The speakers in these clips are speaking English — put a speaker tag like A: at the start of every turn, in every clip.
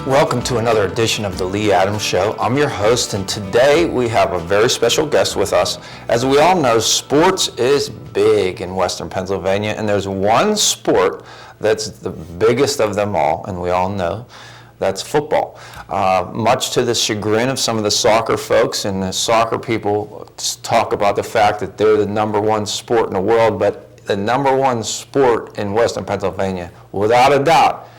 A: Welcome to another edition of the Lee Adams Show. I'm your host, and today we have a very special guest with us. As we all know, sports is big in Western Pennsylvania, and there's one sport that's the biggest of them all, and we all know that's football. Much to the chagrin of some of the soccer folks, and the soccer people talk about the fact that they're the number one sport in the world, but the number one sport in Western Pennsylvania, without a doubt,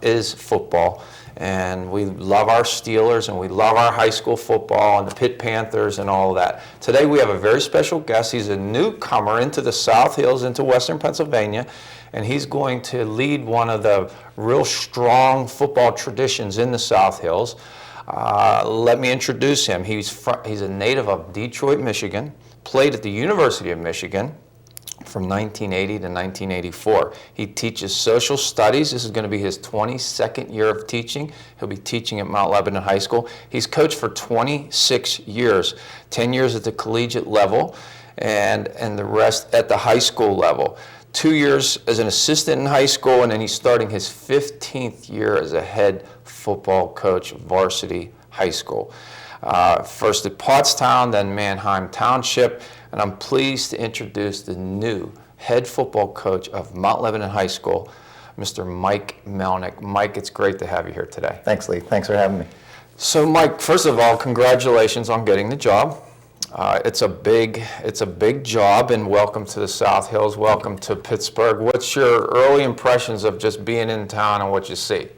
A: is football. And we love our Steelers, and we love our high school football and the Pitt Panthers and all of that. Today we have a very special guest. He's a newcomer into the South Hills, into Western Pennsylvania, and he's going to lead one of the real strong football traditions in the South Hills. Let me introduce him. He's a native of Detroit, Michigan, played at the University of Michigan from 1980 to 1984. He teaches social studies. This is going to be his 22nd year of teaching. He'll be teaching at Mount Lebanon High School. He's coached for 26 years, 10 years at the collegiate level, and the rest at the high school level. 2 years as an assistant in high school, and then he's starting his 15th year as a head football coach, varsity high school. First at Pottstown, then Manheim Township, and I'm pleased to introduce the new head football coach of Mount Lebanon High School, Mr. Mike Melnyk. Mike, it's great to have you here today.
B: Thanks, Lee. Thanks for having me.
A: So, Mike, first of all, congratulations on getting the job. It's a big job, and welcome to the South Hills. Welcome to Pittsburgh. What's your early impressions of just being in town and what you see?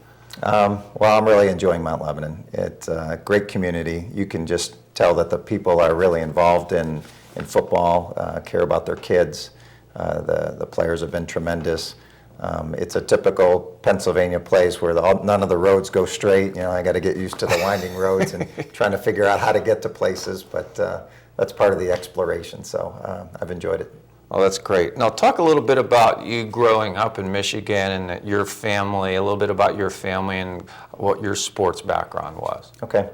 B: Well, I'm really enjoying Mount Lebanon. It's a great community. You can just tell that the people are really involved in football, care about their kids. The players have been tremendous. It's a typical Pennsylvania place where none of the roads go straight. You know, I got to get used to the winding roads and trying to figure out how to get to places, but that's part of the exploration, so I've enjoyed it.
A: Oh, that's great. Now, talk a little bit about you growing up in Michigan and your family, a little bit about your family and what your sports background was.
B: Okay.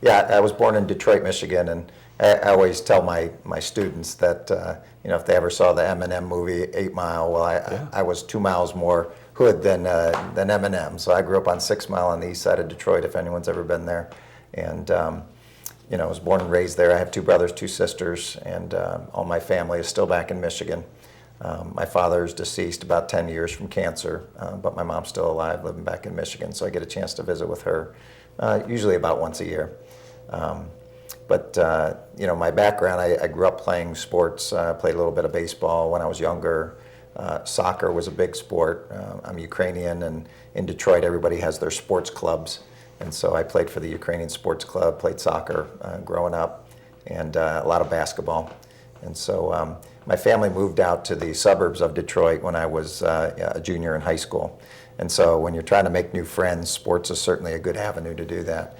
B: Yeah, I was born in Detroit, Michigan, and I always tell my students that, if they ever saw the M&M movie, 8 Mile, well, I was 2 miles more hood than M&M. So I grew up on 6 Mile on the east side of Detroit, if anyone's ever been there. And I was born and raised there. I have 2 brothers, 2 sisters, and all my family is still back in Michigan. My father's deceased about 10 years from cancer, but my mom's still alive, living back in Michigan, so I get a chance to visit with her, usually about once a year. But my background, I grew up playing sports. Played a little bit of baseball when I was younger. Soccer was a big sport. I'm Ukrainian, and in Detroit, everybody has their sports clubs. And so I played for the Ukrainian Sports Club, played soccer growing up, and a lot of basketball. And so my family moved out to the suburbs of Detroit when I was a junior in high school. And so when you're trying to make new friends, sports is certainly a good avenue to do that.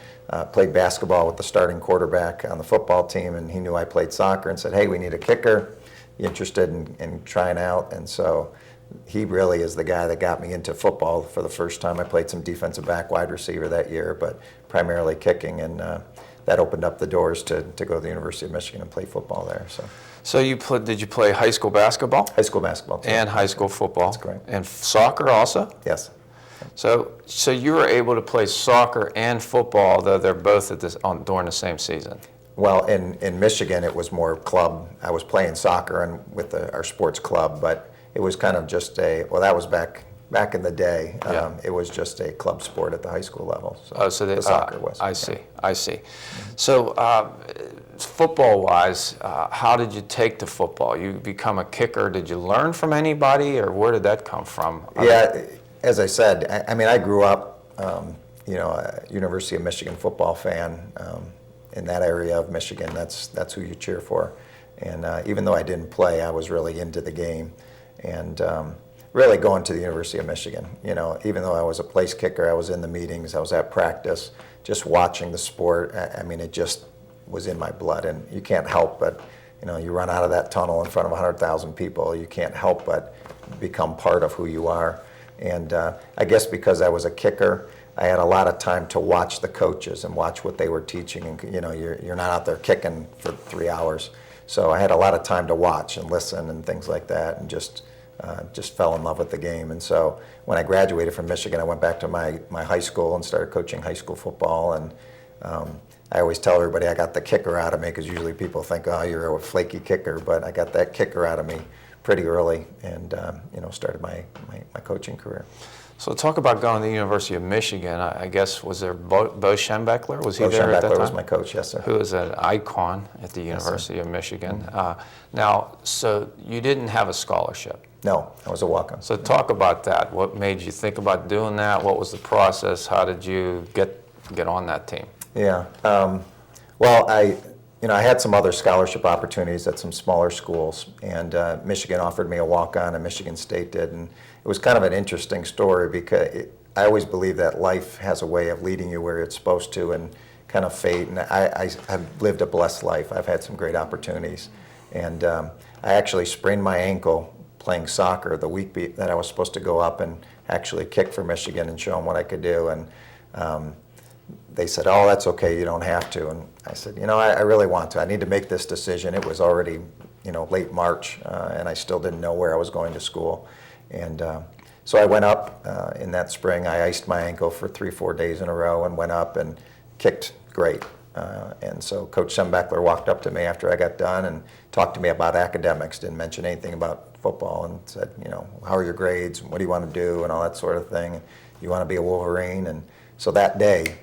B: Played basketball with the starting quarterback on the football team, and he knew I played soccer and said, hey, we need a kicker. You interested in trying out? And so he really is the guy that got me into football for the first time. I played some defensive back, wide receiver that year, but primarily kicking, and that opened up the doors to go to the University of Michigan and play football there.
A: So did you play high school basketball?
B: High school basketball too.
A: And high school football?
B: That's correct.
A: And soccer also?
B: Yes.
A: So you were able to play soccer and football, though they're both during the same season?
B: Well, in Michigan, it was more club. I was playing soccer and with our sports club, but it was kind of just that was back in the day. It was just a club sport at the high school level. So the soccer was.
A: I see. Mm-hmm. So football-wise, how did you take to football? You become a kicker. Did you learn from anybody, or where did that come from?
B: As I said, I grew up, a University of Michigan football fan. In that area of Michigan, that's who you cheer for. And even though I didn't play, I was really into the game. And really going to the University of Michigan, even though I was a place kicker, I was in the meetings, I was at practice, just watching the sport. It just was in my blood. And you can't help but, you run out of that tunnel in front of 100,000 people, you can't help but become part of who you are. And I guess because I was a kicker, I had a lot of time to watch the coaches and watch what they were teaching. And you're not out there kicking for 3 hours, so I had a lot of time to watch and listen and things like that, and just just fell in love with the game. And so when I graduated from Michigan, I went back to my high school and started coaching high school football. And I always tell everybody I got the kicker out of me, because usually people think, oh, you're a flaky kicker, but I got that kicker out of me pretty early, and started my coaching career.
A: So talk about going to the University of Michigan. I guess, was there Bo Schembechler? Was he
B: Bo
A: there at that
B: Schembechler
A: time?
B: was my coach, yes, sir.
A: Who is an icon at the University of Michigan. Now, so you didn't have a scholarship.
B: No, I was a walk-on.
A: So talk about that. What made you think about doing that? What was the process? How did you get on that team?
B: Yeah. Well, I had some other scholarship opportunities at some smaller schools, and Michigan offered me a walk-on, and Michigan State did, and it was kind of an interesting story, because I always believe that life has a way of leading you where it's supposed to, and kind of fate. And I have lived a blessed life. I've had some great opportunities, and I actually sprained my ankle playing soccer the week that I was supposed to go up and actually kick for Michigan and show them what I could do. And they said, oh, that's okay, you don't have to. And I said, I really want to. I need to make this decision. It was already, late March, and I still didn't know where I was going to school. And so I went up in that spring. I iced my ankle for 3-4 days in a row and went up and kicked great. And so Coach Schembechler walked up to me after I got done and talked to me about academics, didn't mention anything about football, and said, how are your grades? What do you want to do? And all that sort of thing. You want to be a Wolverine? And so that day,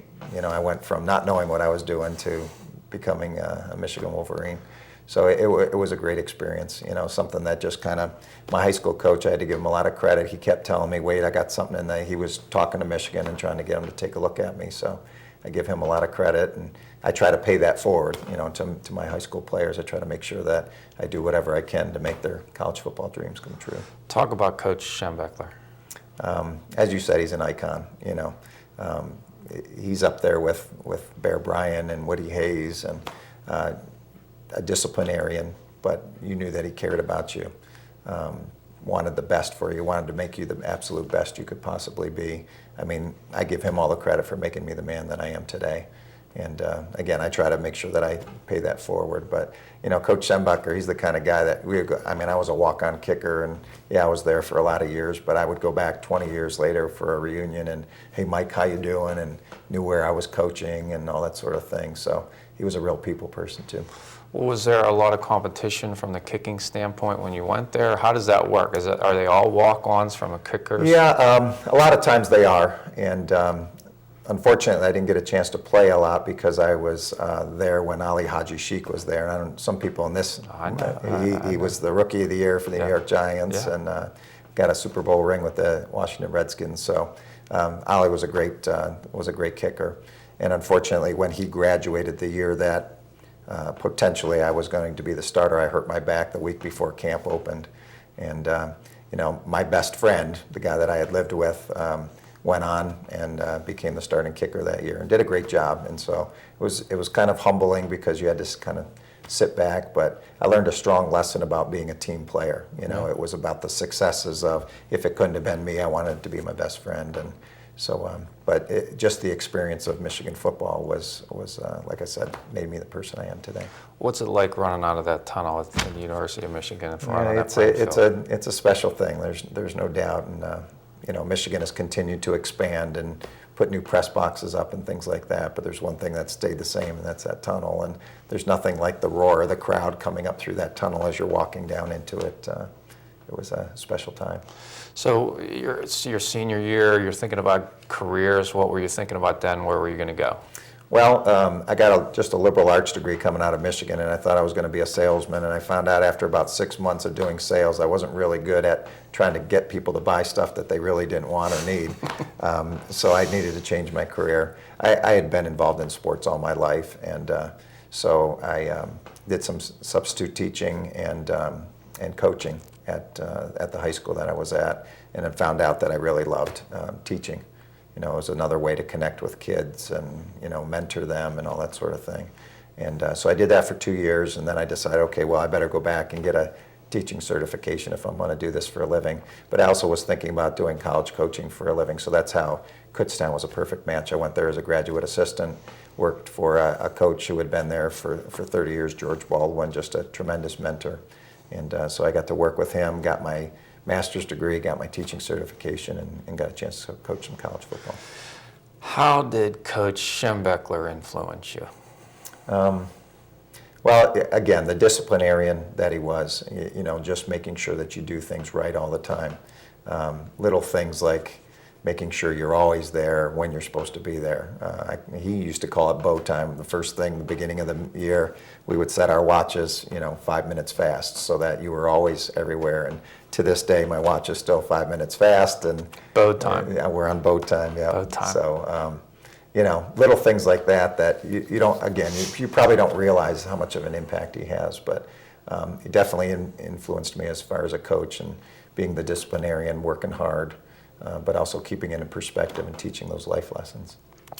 B: I went from not knowing what I was doing to becoming a Michigan Wolverine. So it was a great experience, something that just kind of, my high school coach, I had to give him a lot of credit. He kept telling me, wait, I got something in there. He was talking to Michigan and trying to get him to take a look at me. So I give him a lot of credit, and I try to pay that forward, to my high school players. I try to make sure that I do whatever I can to make their college football dreams come true.
A: Talk about Coach Schembechler.
B: As you said, he's an icon, he's up there with Bear Bryant and Woody Hayes, and a disciplinarian, but you knew that he cared about you, wanted the best for you, wanted to make you the absolute best you could possibly be. I mean, I give him all the credit for making me the man that I am today. And again, I try to make sure that I pay that forward. But, Coach Schembechler, he's the kind of guy that I was a walk-on kicker, and I was there for a lot of years, but I would go back 20 years later for a reunion and, hey, Mike, how you doing? And knew where I was coaching and all that sort of thing. So he was a real people person too.
A: Well, was there a lot of competition from the kicking standpoint when you went there? How does that work? Are they all walk-ons from a kicker?
B: Yeah, a lot of times they are. And unfortunately, I didn't get a chance to play a lot because I was there when Ali Haji Sheik was there. And some people in this, he was the Rookie of the Year for the New York Giants, and got a Super Bowl ring with the Washington Redskins. So Ali was a great kicker. And unfortunately, when he graduated the year that potentially I was going to be the starter, I hurt my back the week before camp opened. And my best friend, the guy that I had lived with, went on and became the starting kicker that year and did a great job. And so it was kind of humbling because you had to kind of sit back, but I learned a strong lesson about being a team player. It was about the successes of, if it couldn't have been me, I wanted it to be my best friend. And so, just the experience of Michigan football was like I said, made me the person I am today.
A: What's it like running out of that tunnel at the University of Michigan?
B: It's a special thing. There's no doubt, and Michigan has continued to expand and put new press boxes up and things like that. But there's one thing that stayed the same, and that's that tunnel. And there's nothing like the roar of the crowd coming up through that tunnel as you're walking down into it. It was a special time.
A: So it's your senior year, you're thinking about careers. What were you thinking about then? Where were you going to go?
B: Well, I got just a liberal arts degree coming out of Michigan, and I thought I was going to be a salesman. And I found out after about 6 months of doing sales, I wasn't really good at trying to get people to buy stuff that they really didn't want or need. So I needed to change my career. I had been involved in sports all my life, and so I did some substitute teaching and coaching at the high school that I was at, and then found out that I really loved teaching. It was another way to connect with kids and, mentor them and all that sort of thing. And so I did that for 2 years, and then I decided, okay, well, I better go back and get a teaching certification if I'm going to do this for a living. But I also was thinking about doing college coaching for a living, so that's how Kutztown was a perfect match. I went there as a graduate assistant, worked for a coach who had been there for 30 years, George Baldwin, just a tremendous mentor. And so I got to work with him, got my master's degree, got my teaching certification, and got a chance to coach some college football.
A: How did Coach Schembechler influence you?
B: Well, again, the disciplinarian that he was, just making sure that you do things right all the time. Little things like making sure you're always there when you're supposed to be there. He used to call it bow time. The first thing, the beginning of the year, we would set our watches, 5 minutes fast, so that you were always everywhere. And to this day, my watch is still 5 minutes fast. And
A: Bow time.
B: Yeah, we're on bow time. Yeah.
A: Bow time.
B: So, little things like that you don't, again, you probably don't realize how much of an impact he has, but he definitely influenced me as far as a coach and being the disciplinarian, working hard, but also keeping it in perspective and teaching those life lessons.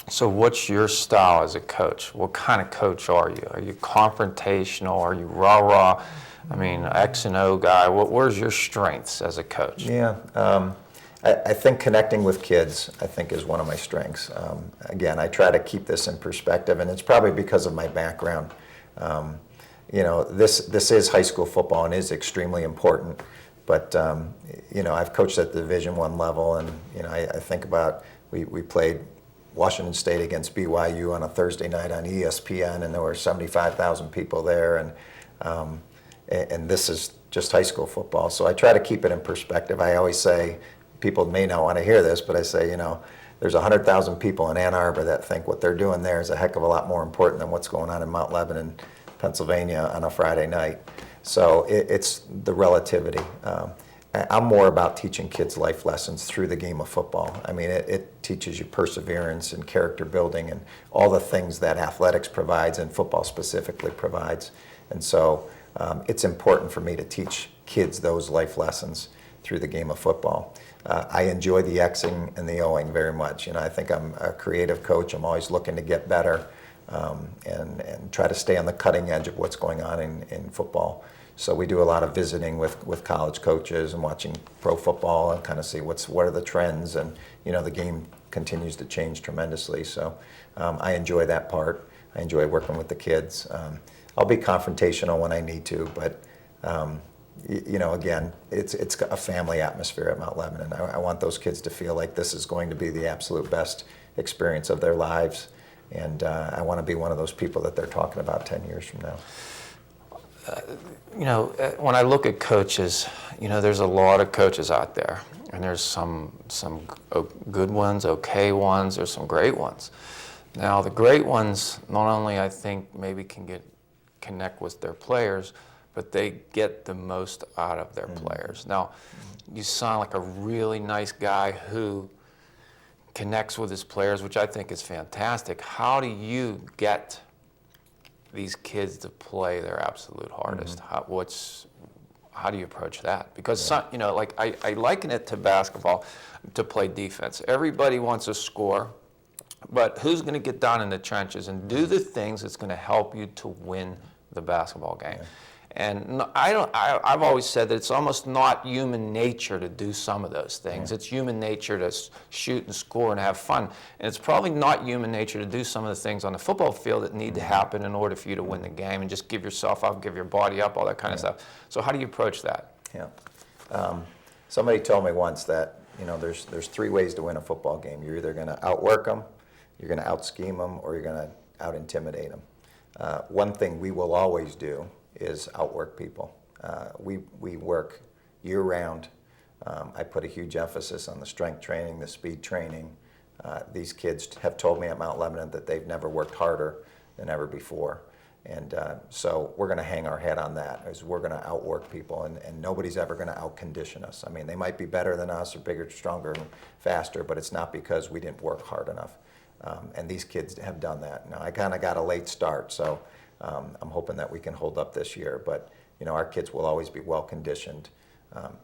A: So what's your style as a coach? What kind of coach are you? Are you confrontational? Are you rah-rah? I mean, X and O guy. Where's your strengths as a coach?
B: Yeah. I think connecting with kids, I think, is one of my strengths. Again, I try to keep this in perspective, and it's probably because of my background. This is high school football and is extremely important. But I've coached at the Division I level, and I think about we played Washington State against BYU on a Thursday night on ESPN, and there were 75,000 people there, and this is just high school football. So I try to keep it in perspective. I always say, people may not want to hear this, but I say, there's 100,000 people in Ann Arbor that think what they're doing there is a heck of a lot more important than what's going on in Mount Lebanon, Pennsylvania on a Friday night. So it's the relativity. I'm more about teaching kids life lessons through the game of football. I mean, it teaches you perseverance and character building and all the things that athletics provides and football specifically provides. And so it's important for me to teach kids those life lessons through the game of football. I enjoy the Xing and the Oing very much. I think I'm a creative coach. I'm always looking to get better and try to stay on the cutting edge of what's going on in football. So we do a lot of visiting with college coaches and watching pro football and kind of see what are the trends. And the game continues to change tremendously. So I enjoy that part. I enjoy working with the kids. I'll be confrontational when I need to, but again, it's a family atmosphere at Mount Lebanon. I want those kids to feel like this is going to be the absolute best experience of their lives, and I want to be one of those people that they're talking about 10 years from now.
A: When I look at coaches, there's a lot of coaches out there, and there's some good ones, okay ones, there's some great ones. Now, the great ones not only, I think, maybe can connect with their players, but they get the most out of their players. Now, you sound like a really nice guy who connects with his players, which I think is fantastic. How do you get these kids to play their absolute hardest? How do you approach that? Because I liken it to basketball, to play defense. Everybody wants to score, but who's going to get down in the trenches and do the things that's going to help you to win the basketball game? Yeah. And I've always said that it's almost not human nature to do some of those things. Yeah. It's human nature to shoot and score and have fun. And it's probably not human nature to do some of the things on the football field that need to happen in order for you to win the game and just give yourself up, give your body up, all that kind of stuff. So how do you approach that?
B: Yeah. Somebody told me once that there's three ways to win a football game. You're either going to outwork them, you're going to out-scheme them, or you're going to out-intimidate them. One thing we will always do is outwork people. We work year-round. I put a huge emphasis on the strength training, the speed training. These kids have told me at Mount Lebanon that they've never worked harder than ever before. And so we're going to hang our head on that, as we're going to outwork people, and nobody's ever going to outcondition us. I mean, they might be better than us or bigger, stronger, and faster, but it's not because we didn't work hard enough. And these kids have done that. Now, I kind of got a late start, so I'm hoping that we can hold up this year, but our kids will always be well conditioned.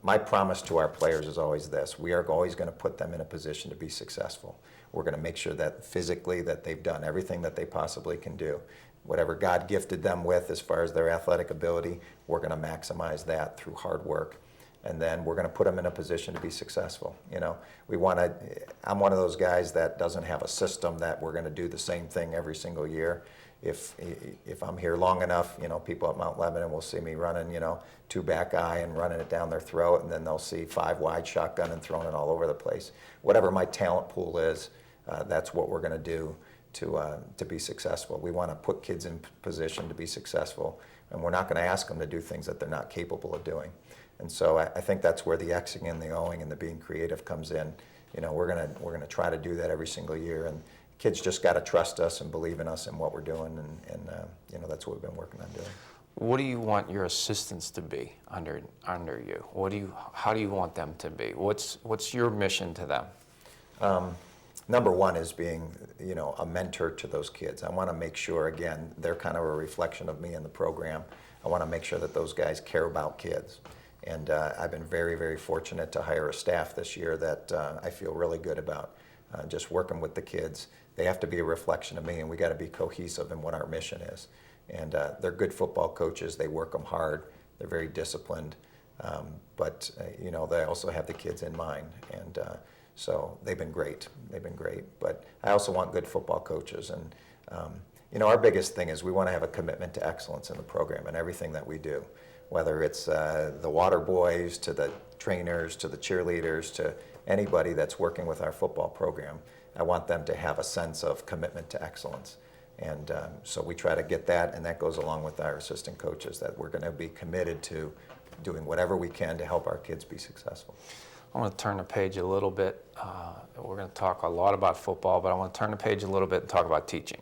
B: My promise to our players is always this: we are always going to put them in a position to be successful. We're going to make sure that physically that they've done everything that they possibly can do. Whatever God gifted them with as far as their athletic ability, we're going to maximize that through hard work. And then we're going to put them in a position to be successful. I'm one of those guys that doesn't have a system that we're going to do the same thing every single year. if I'm here long enough, people at Mount Lebanon will see me running, two back eye and running it down their throat, and then they'll see 5 wide shotgun and throwing it all over the place. Whatever my talent pool is, that's what we're going to do to be successful. We want to put kids in position to be successful, and we're not going to ask them to do things that they're not capable of doing. And so I think that's where the Xing and the Oing and the being creative comes in. We're gonna try to do that every single year, and kids just got to trust us and believe in us and what we're doing, and that's what we've been working on doing.
A: What do you want your assistants to be under you? How do you want them to be? What's your mission to them?
B: Number one is being, a mentor to those kids. I want to make sure, again, they're kind of a reflection of me in the program. I want to make sure that those guys care about kids. And I've been very, very fortunate to hire a staff this year that I feel really good about, just working with the kids. They have to be a reflection of me, and we got to be cohesive in what our mission is. And they're good football coaches. They work them hard. They're very disciplined. But they also have the kids in mind. And so they've been great. They've been great. But I also want good football coaches. And, our biggest thing is we want to have a commitment to excellence in the program and everything that we do, whether it's the water boys to the trainers to the cheerleaders to anybody that's working with our football program. I want them to have a sense of commitment to excellence. And so we try to get that, and that goes along with our assistant coaches, that we're going to be committed to doing whatever we can to help our kids be successful.
A: I want to turn the page a little bit. We're going to talk a lot about football, but I want to turn the page a little bit and talk about teaching.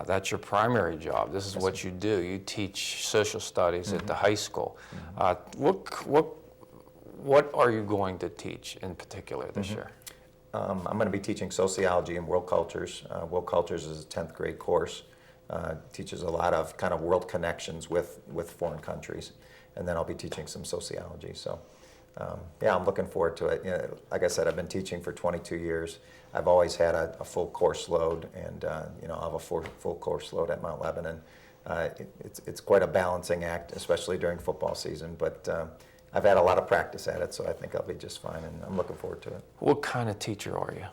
A: That's your primary job. This is what you do. You teach social studies at the high school. What are you going to teach in particular this year?
B: I'm going to be teaching sociology and world cultures. World cultures is a 10th grade course. Teaches a lot of kind of world connections with foreign countries. And then I'll be teaching some sociology. So I'm looking forward to it. Like I said, I've been teaching for 22 years. I've always had a full course load, and I'll have a full course load at Mount Lebanon. It's quite a balancing act, especially during football season, but I've had a lot of practice at it, so I think I'll be just fine, and I'm looking forward to it.
A: What kind of teacher are you?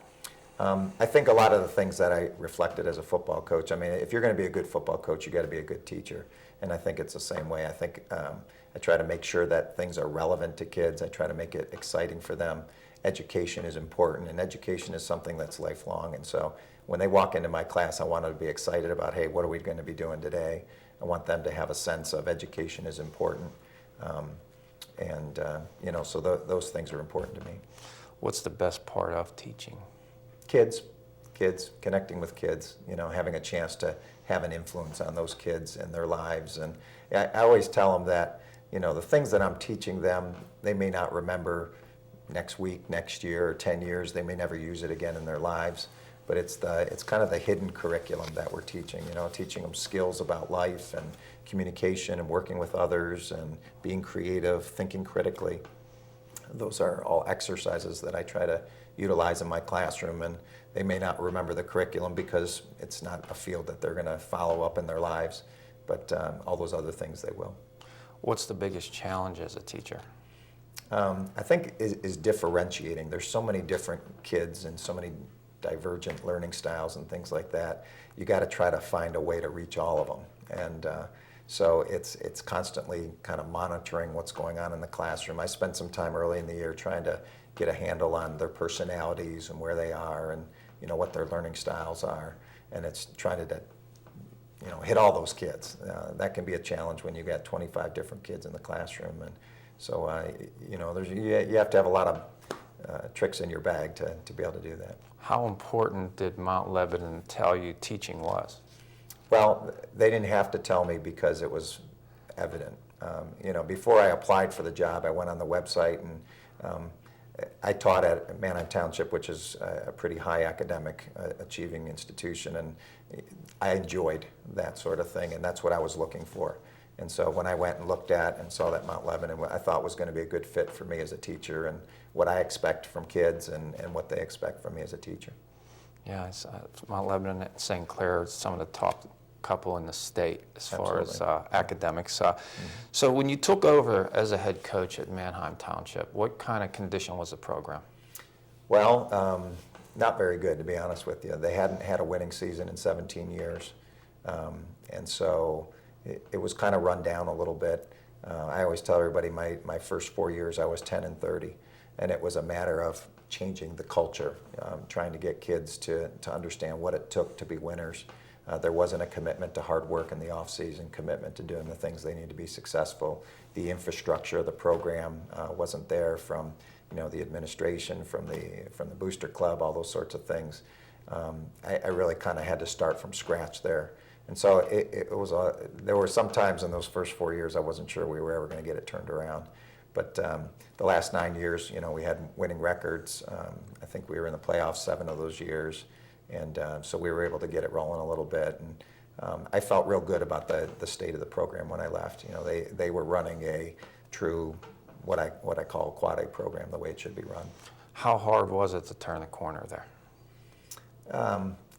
B: I think a lot of the things that I reflected as a football coach, I mean, if you're going to be a good football coach, you got to be a good teacher, and I think it's the same way. I think I try to make sure that things are relevant to kids. I try to make it exciting for them. Education is important, and education is something that's lifelong, and so when they walk into my class, I want them to be excited about, hey, what are we going to be doing today? I want them to have a sense of education is important. So those things are important to me.
A: What's the best part of teaching?
B: Kids, connecting with kids, having a chance to have an influence on those kids and their lives. And I always tell them that, the things that I'm teaching them, they may not remember next week, next year, or 10 years. They may never use it again in their lives. But it's kind of the hidden curriculum that we're teaching, teaching them skills about life and communication and working with others and being creative, thinking critically. Those are all exercises that I try to utilize in my classroom, and they may not remember the curriculum because it's not a field that they're going to follow up in their lives, but all those other things they will.
A: What's the biggest challenge as a teacher?
B: I think is differentiating. There's so many different kids and so many divergent learning styles and things like that. You got to try to find a way to reach all of them, and so it's constantly kind of monitoring what's going on in the classroom. I spent some time early in the year trying to get a handle on their personalities and where they are, and what their learning styles are, and it's trying to hit all those kids. That can be a challenge when you got 25 different kids in the classroom, and so you have to have a lot of tricks in your bag to be able to do that.
A: How important did Mount Lebanon tell you teaching was?
B: Well, they didn't have to tell me because it was evident. Before I applied for the job, I went on the website, and I taught at Manheim Township, which is a pretty high academic achieving institution, and I enjoyed that sort of thing, and that's what I was looking for. And so when I went and looked at and saw that Mount Lebanon, I thought was going to be a good fit for me as a teacher, and what I expect from kids and what they expect from me as a teacher.
A: Yeah, Mount Lebanon and St. Clair are some of the top couple in the state as far as academics. So when you took over as a head coach at Manheim Township, what kind of condition was the program?
B: Well, not very good, to be honest with you. They hadn't had a winning season in 17 years. And so it was kind of run down a little bit. I always tell everybody my first 4 years I was 10 and 30, and it was a matter of changing the culture, trying to get kids to understand what it took to be winners. There wasn't a commitment to hard work in the off season, commitment to doing the things they need to be successful. The infrastructure of the program wasn't there from the administration, from the booster club, all those sorts of things. I really kind of had to start from scratch there. And so there were some times in those first 4 years I wasn't sure we were ever going to get it turned around. But the last 9 years, we had winning records. I think we were in the playoffs 7 of those years. And so we were able to get it rolling a little bit. And I felt real good about the state of the program when I left. They were running a true, what I call a quad A program, the way it should be run.
A: How hard was it to turn the corner there?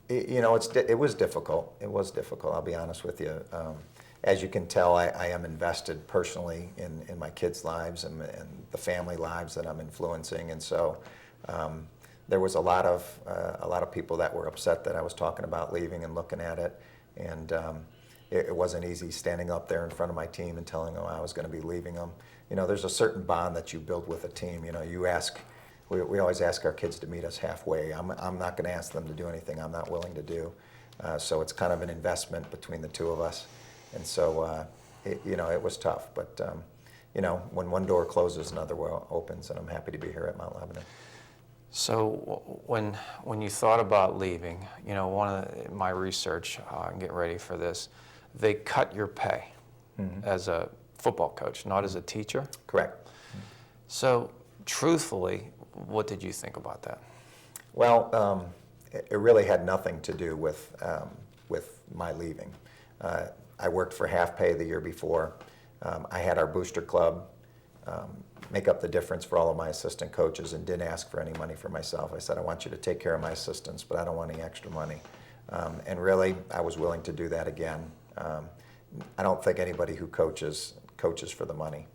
B: It was difficult. It was difficult, I'll be honest with you. As you can tell, I am invested personally in my kids' lives and the family lives that I'm influencing. And so there was a lot of people that were upset that I was talking about leaving and looking at it. And it wasn't easy standing up there in front of my team and telling them I was going to be leaving them. There's a certain bond that you build with a team. We always ask our kids to meet us halfway. I'm not going to ask them to do anything I'm not willing to do. So it's kind of an investment between the two of us. And so, it was tough. But, when one door closes, another one opens, and I'm happy to be here at Mount Lebanon.
A: So when you thought about leaving, one of my research, and get ready for this, they cut your pay as a football coach, not as a teacher?
B: Correct.
A: So truthfully, what did you think about that?
B: Well, it really had nothing to do with my leaving. I worked for half pay the year before. I had our booster club make up the difference for all of my assistant coaches and didn't ask for any money for myself. I said, I want you to take care of my assistants, but I don't want any extra money. And really, I was willing to do that again. I don't think anybody who coaches for the money.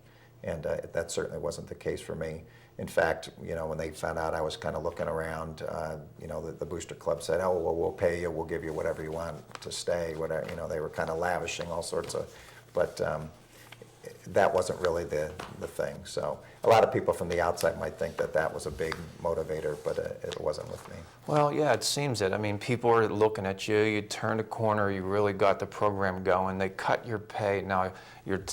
B: And that certainly wasn't the case for me. In fact, when they found out I was kind of looking around, the booster club said, "Oh, well, we'll pay you. We'll give you whatever you want to stay." Whatever, they were kind of lavishing all sorts of, but that wasn't really the thing. So a lot of people from the outside might think that was a big motivator, but it wasn't with me.
A: Well, yeah, it seems it. I mean, people are looking at you. You turned a corner. You really got the program going. They cut your pay. Now you're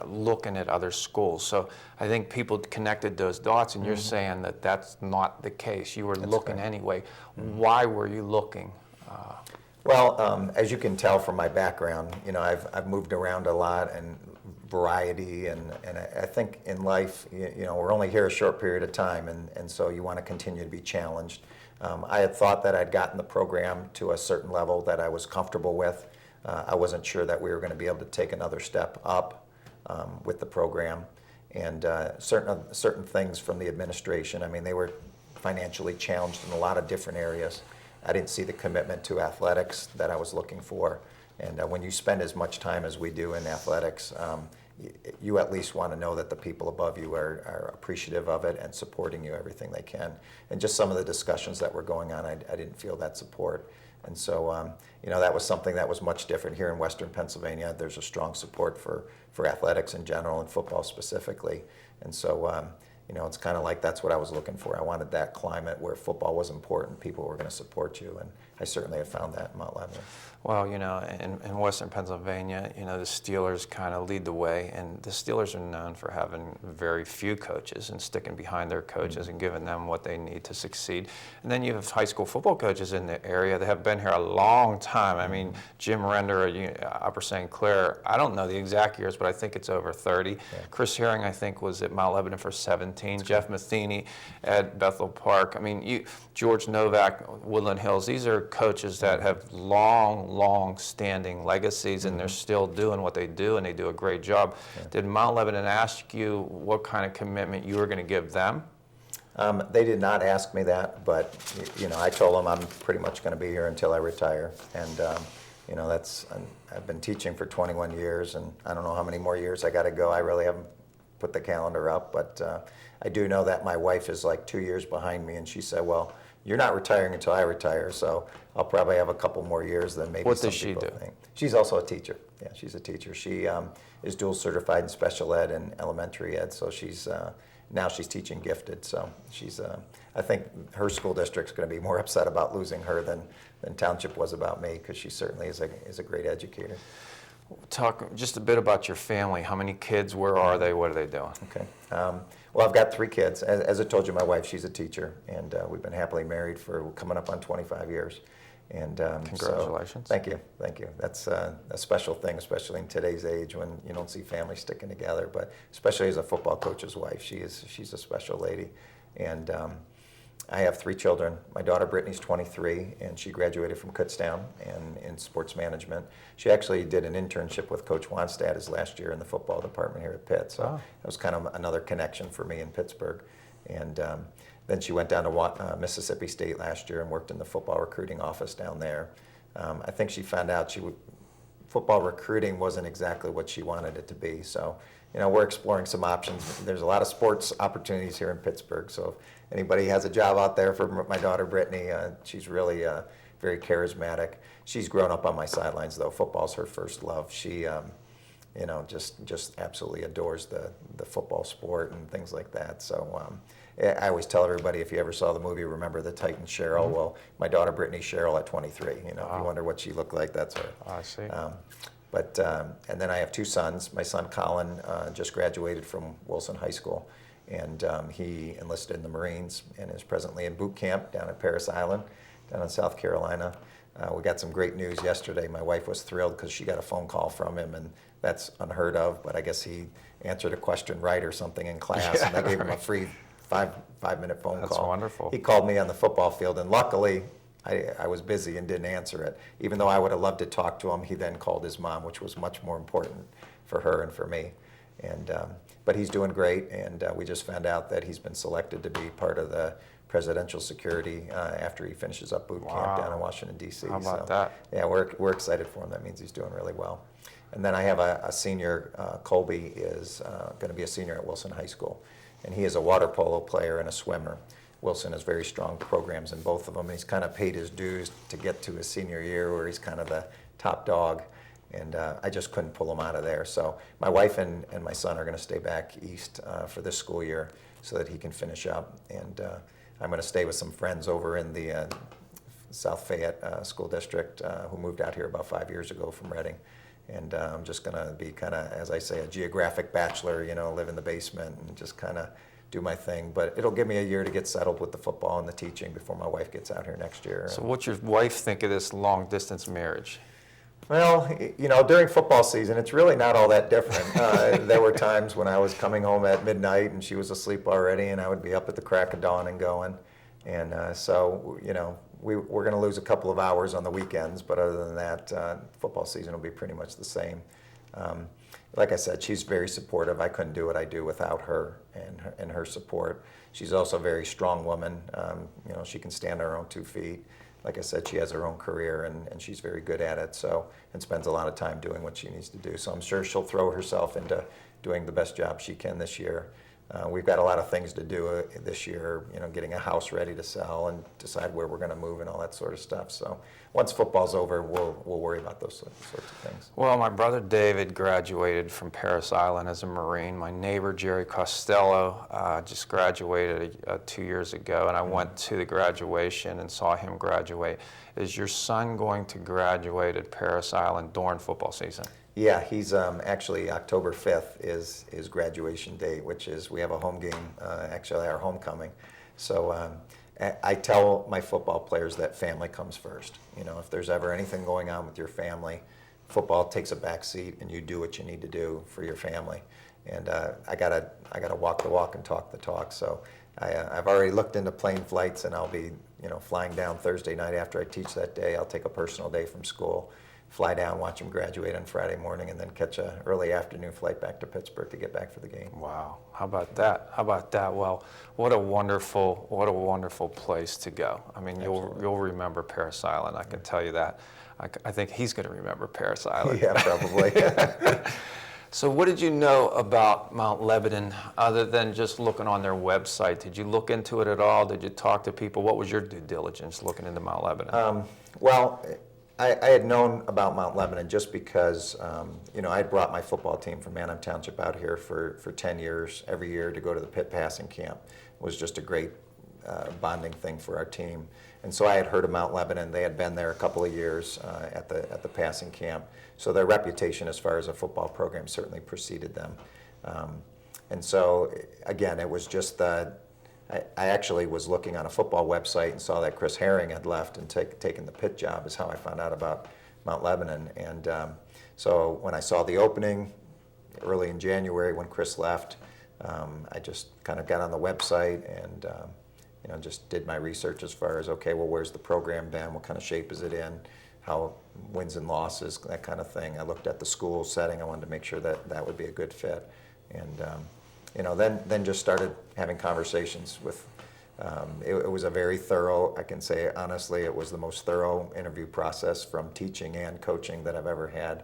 A: looking at other schools. So I think people connected those dots, and you're saying that that's not the case. You were looking anyway. Why were you looking?
B: Well, as you can tell from my background, I've moved around a lot and variety, and I think in life, we're only here a short period of time, and so you want to continue to be challenged. I had thought that I'd gotten the program to a certain level that I was comfortable with. I wasn't sure that we were going to be able to take another step up with the program, and certain things from the administration. I mean, they were financially challenged in a lot of different areas. I didn't see the commitment to athletics that I was looking for. And when you spend as much time as we do in athletics, you at least want to know that the people above you are appreciative of it and supporting you everything they can. And just some of the discussions that were going on, I didn't feel that support. And so, that was something that was much different here in Western Pennsylvania. There's a strong support for athletics in general and football specifically. And so, it's kind of like that's what I was looking for. I wanted that climate where football was important, people were going to support you, and I certainly have found that in Mount Lebanon.
A: Well, in Western Pennsylvania, the Steelers kind of lead the way, and the Steelers are known for having very few coaches and sticking behind their coaches and giving them what they need to succeed. And then you have high school football coaches in the area that have been here a long time. I mean, Jim Render at Upper St. Clair, I don't know the exact years, but I think it's over 30. Yeah. Chris Herring, I think, was at Mount Lebanon for 17. Jeff Matheny at Bethel Park. I mean, George Novak, Woodland Hills, these are coaches that have long-standing legacies, and they're still doing what they do, and they do a great job. Yeah. Did Mount Lebanon ask you what kind of commitment you were going to give them?
B: They did not ask me that, but I told them I'm pretty much going to be here until I retire, and I've been teaching for 21 years, and I don't know how many more years I got to go. I really haven't put the calendar up, but I do know that my wife is like 2 years behind me, and she said, well, you're not retiring until I retire, so I'll probably have a couple more years than maybe
A: What
B: some
A: does she
B: people
A: do?
B: think. She's also a teacher. Yeah, she's a teacher. She is dual certified in special ed and elementary ed, so she's now she's teaching gifted. So she's I think her school district's going to be more upset about losing her than Township was about me, because she certainly is a great educator.
A: Talk just a bit about your family. How many kids? Where are they? What are they doing?
B: Okay. Well, I've got 3 kids. As I told you, my wife, she's a teacher, and we've been happily married for coming up on 25 years. And
A: Congratulations.
B: So, thank you. That's a special thing, especially in today's age when you don't see families sticking together. But especially as a football coach's wife, she's a special lady. And I have 3 children. My daughter Brittany's 23, and she graduated from Kutztown in sports management. She actually did an internship with Coach Wanstad his last year in the football department here at Pitt. So that was kind of another connection for me in Pittsburgh. And then she went down to Mississippi State last year and worked in the football recruiting office down there. I think she found out football recruiting wasn't exactly what she wanted it to be. So, we're exploring some options. There's a lot of sports opportunities here in Pittsburgh. So if anybody has a job out there for my daughter Brittany, she's really very charismatic. She's grown up on my sidelines, though. Football's her first love. She just absolutely adores the football sport and things like that. So I always tell everybody, if you ever saw the movie Remember the Titans, Cheryl, well, my daughter Brittany's Cheryl at 23. If you wonder what she looked like, that's her.
A: I see.
B: And then I have 2 sons. My son Colin just graduated from Wilson High School, and he enlisted in the Marines and is presently in boot camp down at Parris Island, down in South Carolina. We got some great news yesterday. My wife was thrilled because she got a phone call from him, and that's unheard of, but I guess he answered a question right or something in class, and I gave him a free five-minute phone call.
A: That's wonderful.
B: He called me on the football field, and luckily I was busy and didn't answer it. Even though I would have loved to talk to him, he then called his mom, which was much more important for her and for me. And but he's doing great, and we just found out that he's been selected to be part of the presidential security after he finishes up boot camp down in Washington, D.C.
A: How about that?
B: Yeah, we're excited for him. That means he's doing really well. And then I have a senior, Colby is going to be a senior at Wilson High School, and he is a water polo player and a swimmer. Wilson has very strong programs in both of them. He's kind of paid his dues to get to his senior year where he's kind of the top dog, and I just couldn't pull him out of there. So my wife and my son are going to stay back east for this school year so that he can finish up, and I'm going to stay with some friends over in the South Fayette School District who moved out here about 5 years ago from Reading. And I'm just going to be kind of, as I say, a geographic bachelor, live in the basement and just kind of do my thing. But it'll give me a year to get settled with the football and the teaching before my wife gets out here next year.
A: So what's your wife think of this long-distance marriage?
B: Well, during football season, it's really not all that different. There were times when I was coming home at midnight and she was asleep already, and I would be up at the crack of dawn and going. And so, we're going to lose a couple of hours on the weekends, but other than that, football season will be pretty much the same. Like I said, she's very supportive. I couldn't do what I do without her and her support. She's also a very strong woman. She can stand on her own 2 feet. Like I said, she has her own career, and she's very good at it, and spends a lot of time doing what she needs to do. So I'm sure she'll throw herself into doing the best job she can this year. We've got a lot of things to do this year, getting a house ready to sell and decide where we're going to move and all that sort of stuff. So once football's over, we'll worry about those sorts of things.
A: Well, my brother David graduated from Parris Island as a Marine. My neighbor Jerry Costello just graduated 2 years ago, and I went to the graduation and saw him graduate. Is your son going to graduate at Parris Island during football season?
B: Yeah, he's actually October 5th is his graduation date, which is, we have a home game, actually our homecoming. So I tell my football players that family comes first. If there's ever anything going on with your family, football takes a back seat and you do what you need to do for your family. And I gotta walk the walk and talk the talk. So I've already looked into plane flights, and I'll be flying down Thursday night after I teach that day. I'll take a personal day from school, fly down, watch him graduate on Friday morning, and then catch an early afternoon flight back to Pittsburgh to get back for the game.
A: Wow, how about that? Well, what a wonderful place to go. I mean, you'll remember Parris Island. I can tell you that. I think he's going to remember Parris Island.
B: Yeah, probably.
A: So what did you know about Mount Lebanon other than just looking on their website? Did you look into it at all? Did you talk to people? What was your due diligence looking into Mount Lebanon?
B: Well, I had known about Mount Lebanon just because, I had brought my football team from Manheim Township out here for 10 years, every year to go to the pit passing camp. It was just a great bonding thing for our team. And so I had heard of Mount Lebanon. They had been there a couple of years at the passing camp. So their reputation as far as a football program certainly preceded them. And so, again, it was just I actually was looking on a football website and saw that Chris Herring had left and taken the pit job, is how I found out about Mount Lebanon. And so when I saw the opening early in January when Chris left, I just kind of got on the website and just did my research as far as, okay, well, where's the program been? What kind of shape is it in? How wins and losses, that kind of thing. I looked at the school setting. I wanted to make sure that that would be a good fit. And then just started having conversations with. It was a very thorough. I can say honestly, it was the most thorough interview process from teaching and coaching that I've ever had.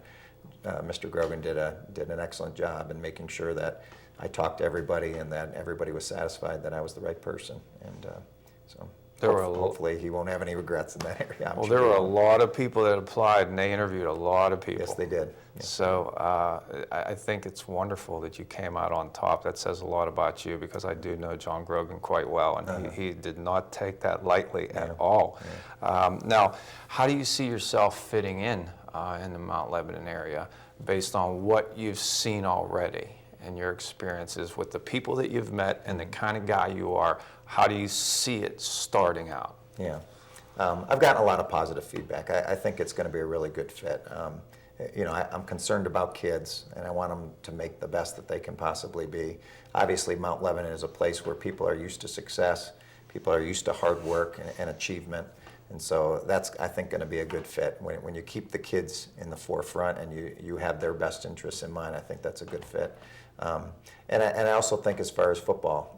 B: Mr. Grogan did an excellent job in making sure that I talked to everybody and that everybody was satisfied that I was the right person. And so hopefully he won't have any regrets in that area.
A: Well, there were a lot of people that applied, and they interviewed a lot of people.
B: Yes, they did. Yeah.
A: So I think it's wonderful that you came out on top. That says a lot about you, because I do know John Grogan quite well, and he did not take that lightly at all. Yeah. Now, how do you see yourself fitting in the Mount Lebanon area based on what you've seen already and your experiences with the people that you've met and the kind of guy you are? How do you see it starting out?
B: Yeah. I've gotten a lot of positive feedback. I think it's going to be a really good fit. I'm concerned about kids, and I want them to make the best that they can possibly be. Obviously, Mount Lebanon is a place where people are used to success, people are used to hard work and achievement, and so that's, I think, going to be a good fit. When you keep the kids in the forefront and you have their best interests in mind, I think that's a good fit. And I also think as far as football,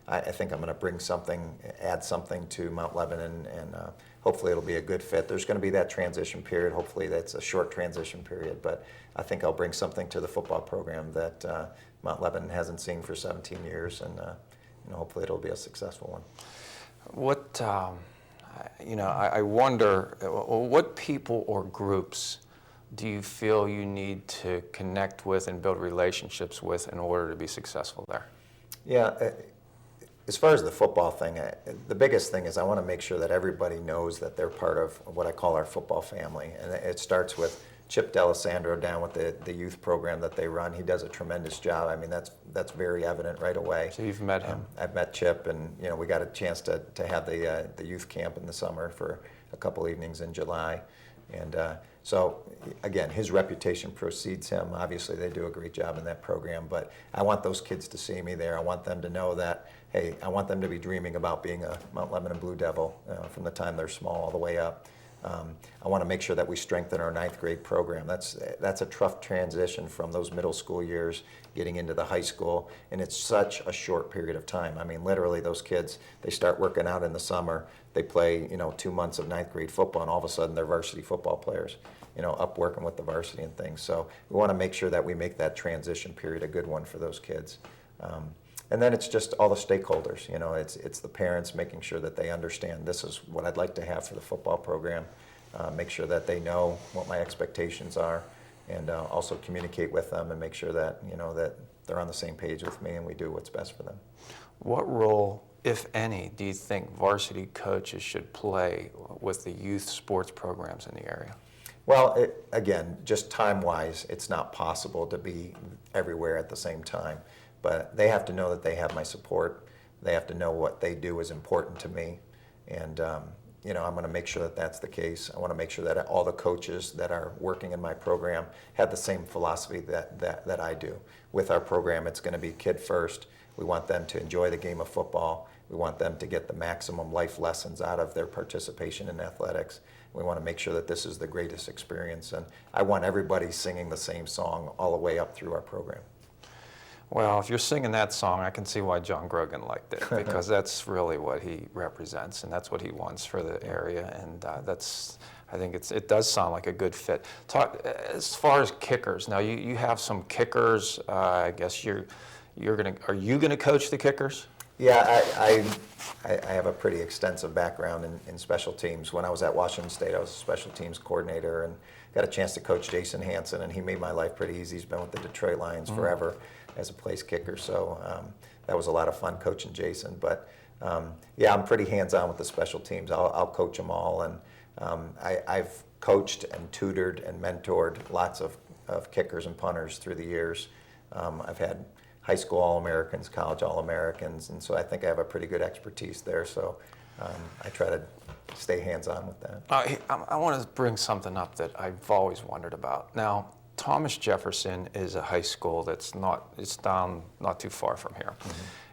B: I think I'm going to add something to Mount Lebanon, and hopefully it'll be a good fit. There's going to be that transition period. Hopefully that's a short transition period, but I think I'll bring something to the football program that Mount Lebanon hasn't seen for 17 years, and hopefully it'll be a successful one.
A: What, I wonder, what people or groups do you feel you need to connect with and build relationships with in order to be successful there?
B: Yeah, as far as the football thing, the biggest thing is I want to make sure that everybody knows that they're part of what I call our football family. And it starts with Chip D'Alessandro down with the youth program that they run. He does a tremendous job. I mean, that's very evident right away.
A: So you've met him?
B: I've met Chip, and we got a chance to have the youth camp in the summer for a couple evenings in July. And so, again, his reputation precedes him. Obviously, they do a great job in that program, but I want those kids to see me there. I want them to know that, hey, I want them to be dreaming about being a Mount Lebanon Blue Devil from the time they're small all the way up. I want to make sure that we strengthen our ninth grade program. That's a tough transition from those middle school years getting into the high school, and it's such a short period of time. I mean, literally, those kids, they start working out in the summer. They play, 2 months of ninth grade football, and all of a sudden they're varsity football players, up working with the varsity and things. So we want to make sure that we make that transition period a good one for those kids. And then it's just all the stakeholders. It's the parents, making sure that they understand this is what I'd like to have for the football program. Make sure that they know what my expectations are, and also communicate with them and make sure that that they're on the same page with me and we do what's best for them.
A: What role, if any, do you think varsity coaches should play with the youth sports programs in the area?
B: Well, again, just time-wise, it's not possible to be everywhere at the same time. But they have to know that they have my support. They have to know what they do is important to me. And, I'm going to make sure that that's the case. I want to make sure that all the coaches that are working in my program have the same philosophy that I do. With our program, it's going to be kid first. We want them to enjoy the game of football. We want them to get the maximum life lessons out of their participation in athletics. We want to make sure that this is the greatest experience. And I want everybody singing the same song all the way up through our program.
A: Well, if you're singing that song, I can see why John Grogan liked it, because that's really what he represents, and that's what he wants for the area. And I think it does sound like a good fit. Talk as far as kickers. Now you have some kickers. I guess are you gonna coach the kickers?
B: Yeah, I have a pretty extensive background in special teams. When I was at Washington State, I was a special teams coordinator and got a chance to coach Jason Hansen, and he made my life pretty easy. He's been with the Detroit Lions forever as a place kicker, so that was a lot of fun coaching Jason. But yeah, I'm pretty hands-on with the special teams. I'll coach them all, and I've coached and tutored and mentored lots of kickers and punters through the years. I've had high school All-Americans, college All-Americans, and so I think I have a pretty good expertise there. So I try to stay hands-on with that.
A: I want to bring something up that I've always wondered about. Now, Thomas Jefferson is a high school it's down not too far from here.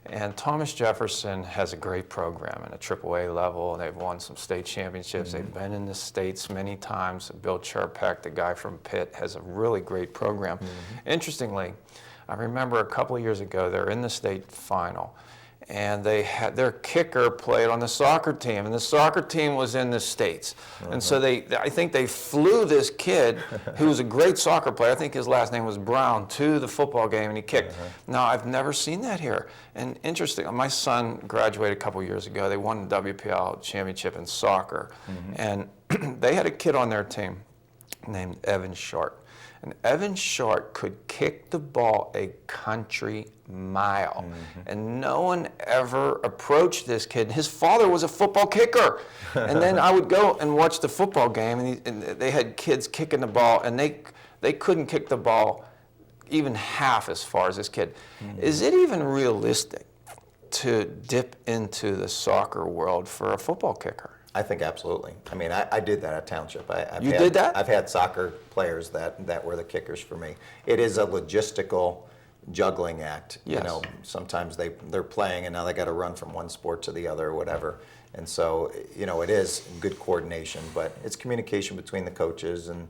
A: And Thomas Jefferson has a great program in a AAA level, and they've won some state championships. They've been in the States many times. Bill Cherpek, the guy from Pitt, has a really great program. Interestingly, I remember a couple of years ago, they're in the state final, and they had their kicker played on the soccer team, and the soccer team was in the States. And so I think they flew this kid, who was a great soccer player, I think his last name was Brown, to the football game, and he kicked. Now, I've never seen that here. And interesting, my son graduated a couple of years ago. They won the WPL championship in soccer, and they had a kid on their team named Evan Short. And Evan Short could kick the ball a country mile. And no one ever approached this kid. His father was a football kicker. And then I would go and watch the football game, and they had kids kicking the ball, and they couldn't kick the ball even half as far as this kid. Is it even realistic to dip into the soccer world for a football kicker?
B: I think absolutely. I mean, I did that at Township.
A: You did that?
B: I've had soccer players that were the kickers for me. It is a logistical juggling act.
A: Yes.
B: You know, sometimes they're playing and now they got to run from one sport to the other or whatever. And so, you know, it is good coordination, but it's communication between the coaches and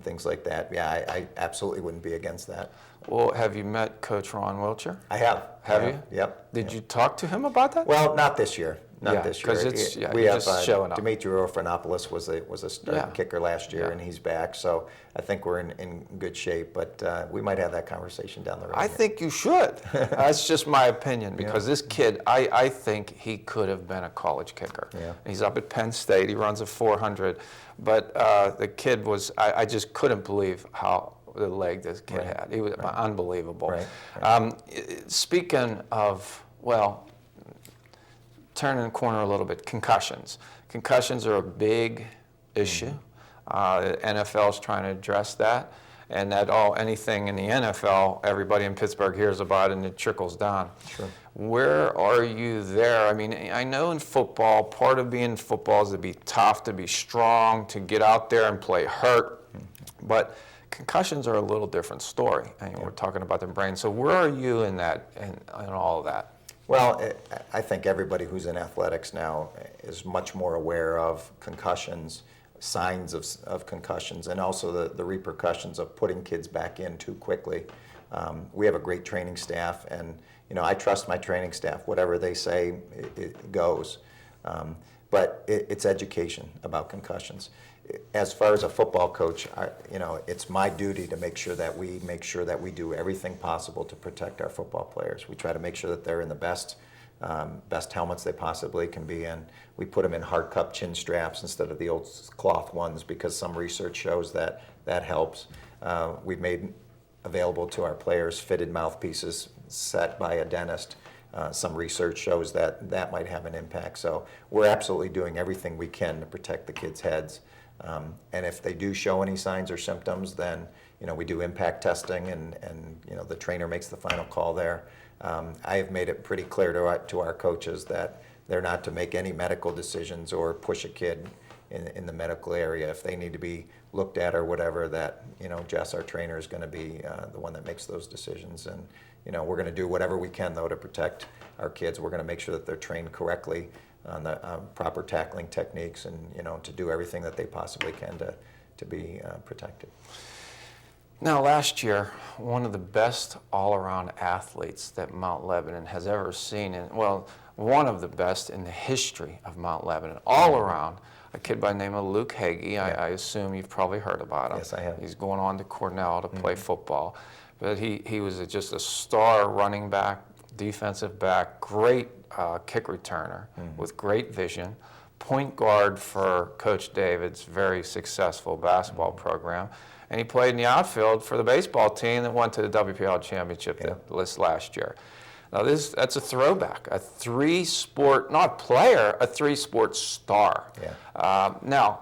B: things like that. Yeah, I absolutely wouldn't be against that.
A: Well, have you met Coach Ron Wiltshire?
B: I have.
A: Have you?
B: Yep.
A: Did you talk to him about that?
B: Well, not this year.
A: Yeah,
B: This year.
A: 'cause it's- yeah,
B: we
A: you're
B: have
A: just showing up.
B: Dimitri Orphanopoulos was a starting kicker last year,
A: Yeah.
B: and he's back. So I think we're in good shape. But we might have that conversation down the road.
A: I think you should. That's just my opinion, because this kid, I think he could have been a college kicker.
B: Yeah.
A: He's up at Penn State. He runs a 400. But the kid was, I just couldn't believe how the leg this kid had. He was unbelievable.
B: Right.
A: Speaking of, well, turning the corner a little bit, concussions. Concussions are a big issue. NFL is trying to address that, and anything in the NFL, everybody in Pittsburgh hears about it, and it trickles down.
B: Sure.
A: Where are you there? I mean, I know in football, part of being in football is to be tough, to be strong, to get out there and play hurt, but concussions are a little different story. I mean, we're talking about the brain. So where are you in that, in all of that?
B: Well, I think everybody who's in athletics now is much more aware of concussions, signs of concussions, and also the repercussions of putting kids back in too quickly. We have a great training staff, and you know, I trust my training staff. Whatever they say, it goes. But it's education about concussions. As far as a football coach, it's my duty to make sure that we do everything possible to protect our football players. We try to make sure that they're in the best helmets they possibly can be in. We put them in hard cup chin straps instead of the old cloth ones, because some research shows that helps. We've made available to our players fitted mouthpieces set by a dentist. Some research shows that might have an impact. So we're absolutely doing everything we can to protect the kids' heads. And if they do show any signs or symptoms, then we do impact testing, and the trainer makes the final call there. I have made it pretty clear to our coaches that they're not to make any medical decisions or push a kid in the medical area. If they need to be looked at or whatever, that Jess, our trainer, is going to be the one that makes those decisions. And we're going to do whatever we can, though, to protect our kids. We're going to make sure that they're trained correctly on the proper tackling techniques, and to do everything that they possibly can to be protected.
A: Now, last year, one of the best all-around athletes that Mount Lebanon has ever seen, and one of the best in the history of Mount Lebanon, all around, a kid by the name of Luke Hagee. I assume you've probably heard about him.
B: Yes, I have.
A: He's going on to Cornell to play football. But he was just a star running back, defensive back, great kick returner with great vision, point guard for Coach David's very successful basketball program. And he played in the outfield for the baseball team that went to the WPL championship this last year. Now that's a throwback, a three-sport, not player, a three-sport star. Now,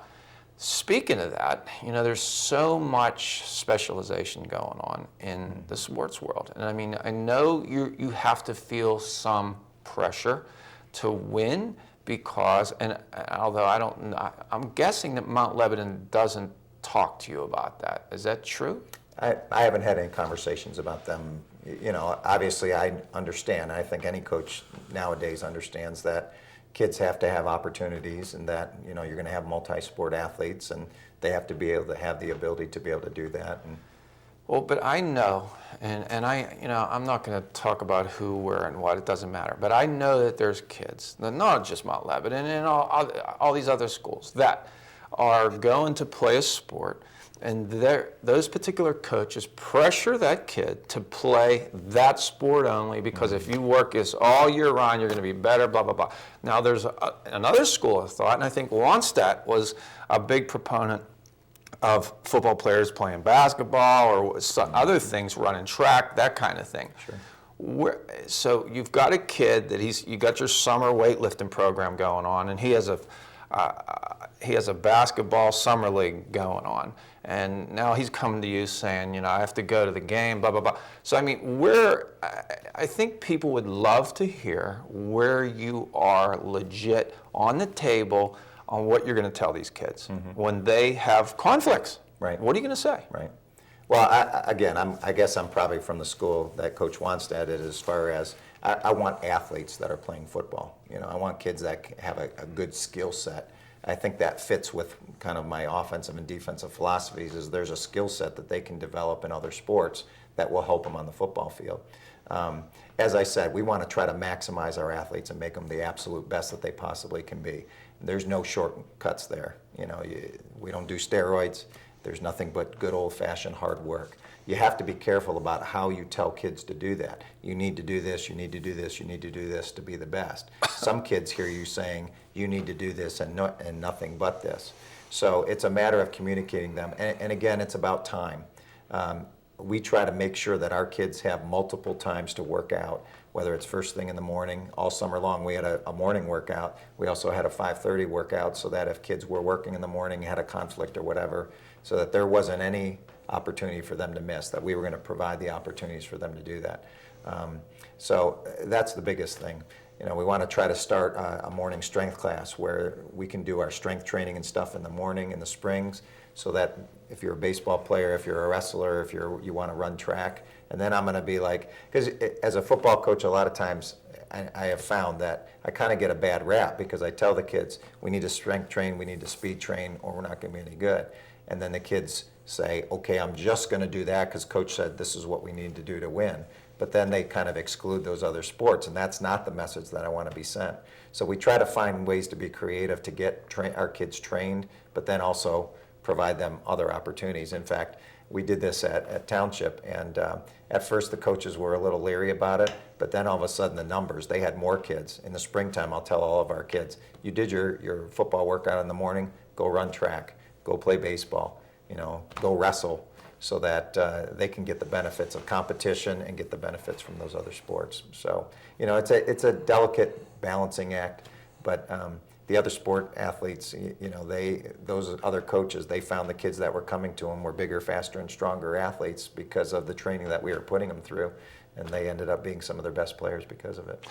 A: speaking of that, there's so much specialization going on in the sports world. And I mean, I know you have to feel some pressure to win because, and although I'm guessing that Mount Lebanon doesn't talk to you about that. Is that true?
B: I haven't had any conversations about them. Obviously I understand. I think any coach nowadays understands that kids have to have opportunities and that, you're going to have multi-sport athletes and they have to be able to have the ability to be able to do that.
A: Well, but I know, and I'm not going to talk about who, where, and what. It doesn't matter. But I know that there's kids, not just Mount Lebanon and all these other schools, that are going to play a sport, and those particular coaches pressure that kid to play that sport only because if you work this all year round, you're going to be better, blah, blah, blah. Now, there's another school of thought, and I think Longstadt was a big proponent of football players playing basketball or other things, running track, that kind of thing. Sure. So you've got a kid that you got your summer weightlifting program going on, and he has a basketball summer league going on, and now he's coming to you saying, I have to go to the game, blah, blah, blah. So, I mean, I think people would love to hear where you are legit on the table on what you're going to tell these kids when they have conflicts.
B: Right.
A: What are you going to say?
B: Right. Well, I guess I'm probably from the school that Coach Wanstead is as far as I want athletes that are playing football. I want kids that have a good skill set. I think that fits with kind of my offensive and defensive philosophies is there's a skill set that they can develop in other sports that will help them on the football field. As I said, we want to try to maximize our athletes and make them the absolute best that they possibly can be. There's no shortcuts there. We don't do steroids. There's nothing but good old-fashioned hard work. You have to be careful about how you tell kids to do that. You need to do this, you need to do this, you need to do this to be the best. Some kids hear you saying, you need to do this and nothing but this. So it's a matter of communicating them. And again, it's about time. We try to make sure that our kids have multiple times to work out, whether it's first thing in the morning. All summer long we had a morning workout. We also had a 5:30 workout so that if kids were working in the morning, had a conflict or whatever, so that there wasn't any opportunity for them to miss, that we were going to provide the opportunities for them to do that. So that's the biggest thing. We want to try to start a morning strength class where we can do our strength training and stuff in the morning, in the springs, so that if you're a baseball player, if you're a wrestler, if you want to run track, and then I'm going to be like, because as a football coach, a lot of times I have found that I kind of get a bad rap because I tell the kids, we need to strength train, we need to speed train, or we're not going to be any good. And then the kids say, okay, I'm just going to do that because coach said this is what we need to do to win. But then they kind of exclude those other sports, and that's not the message that I want to be sent. So we try to find ways to be creative to get our kids trained, but then also provide them other opportunities. In fact, we did this at Township, and at first the coaches were a little leery about it, but then all of a sudden the numbers, they had more kids. In the springtime, I'll tell all of our kids, you did your football workout in the morning, go run track, go play baseball, go wrestle, so that they can get the benefits of competition and get the benefits from those other sports. So, it's a delicate balancing act, but the other sport athletes, those other coaches, they found the kids that were coming to them were bigger, faster, and stronger athletes because of the training that we were putting them through, and they ended up being some of their best players because of it.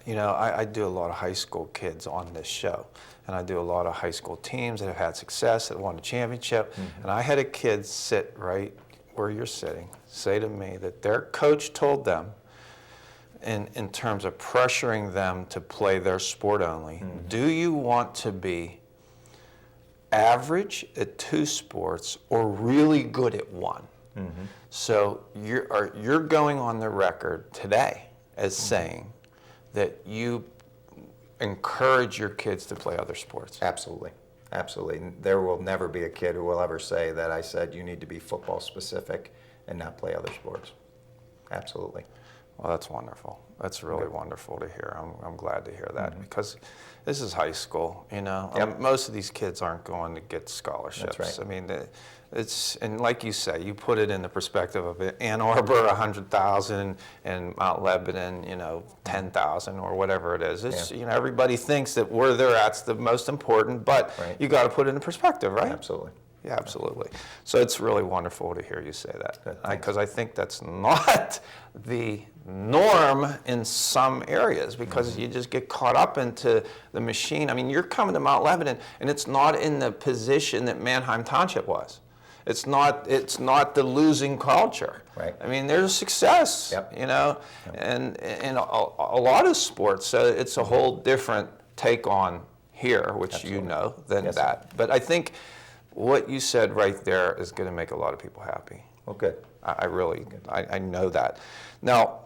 A: I do a lot of high school kids on this show, and I do a lot of high school teams that have had success, that won a championship, and I had a kid sit right where you're sitting, say to me that their coach told them, in terms of pressuring them to play their sport only, do you want to be average at two sports or really good at one? So you're going on the record today as saying that you encourage your kids to play other sports.
B: Absolutely. Absolutely. There will never be a kid who will ever say that I said you need to be football specific and not play other sports. Absolutely.
A: Well, that's wonderful. That's really wonderful to hear. I'm glad to hear that because this is high school, you know.
B: Yep.
A: Most of these kids aren't going to get scholarships.
B: That's right.
A: I mean, and like you say, you put it in the perspective of Ann Arbor, 100,000, and Mount Lebanon, 10,000 or whatever it is. It's, everybody thinks that where they're at's the most important, but you got to put it in perspective, right?
B: Absolutely.
A: Yeah, absolutely. So it's really wonderful to hear you say that,
B: Good,
A: because I think that's not the norm in some areas, because you just get caught up into the machine. I mean, you're coming to Mount Lebanon, and it's not in the position that Manheim Township was. It's not the losing culture.
B: Right.
A: I mean, there's success, and in a lot of sports, so it's a whole different take on here, which
B: Absolutely.
A: than
B: Yes,
A: that. But I think what you said right there is going to make a lot of people happy.
B: Well, good.
A: I really know that. Now,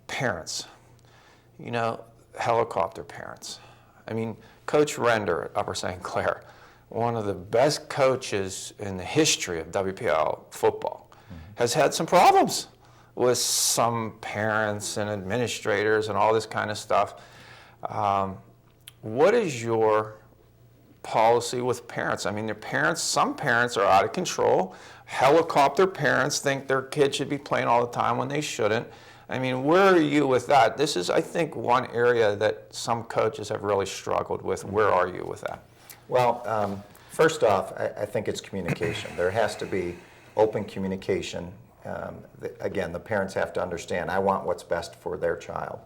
A: parents, helicopter parents. I mean, Coach Render at Upper St. Clair, one of the best coaches in the history of WPL football, has had some problems with some parents and administrators and all this kind of stuff. What is your policy with parents? I mean, some parents are out of control. Helicopter parents think their kid should be playing all the time when they shouldn't. I mean, where are you with that? This is, I think, one area that some coaches have really struggled with. Where are you with that?
B: Well, first off, I think it's communication. There has to be open communication. Again, the parents have to understand, I want what's best for their child.